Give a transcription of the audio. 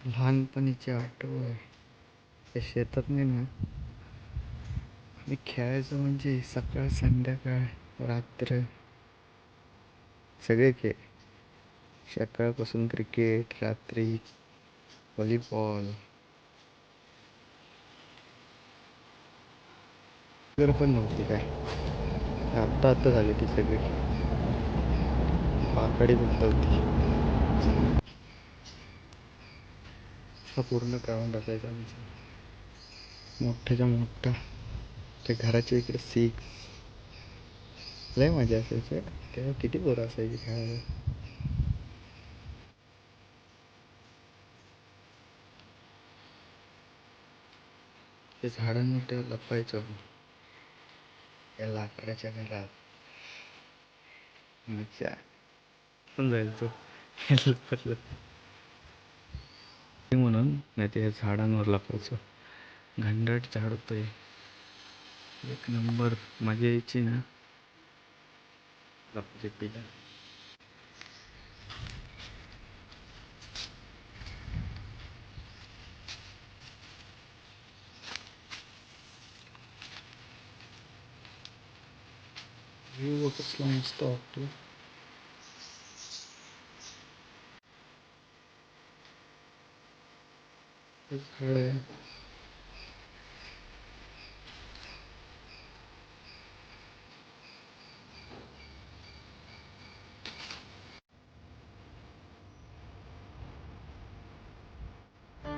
लहानपणीची आठवण त्या शेतात नाही ना. मी खेळायचो म्हणजे सकाळ संध्याकाळ रात्र सगळे खेळ. सकाळपासून क्रिकेट, रात्री व्हॉलीबॉल. घर पण नव्हती काय, आता आता झाली ती सगळी. पाकडी फक्त होती. हा पूर्ण ग्राउंड असायचा आमचा, मोठ्याच्या मोठा. ते घराच्या इकडे सिक्स. लय मजा असायची तेव्हा, किती पोरं असायची खेळायला. ते झाडांवर तेव्हा लपायचो या लाकडाच्या घरात. मजा पण जायचो लपत लपत. म्हणून नाही ते झाडांवर लपायचो. घनदाट झाड होतं, एक नंबर मजा यायची ना लपाछपीला. व्ह्यू कसला मस्त वाटतो. ते झाड आहे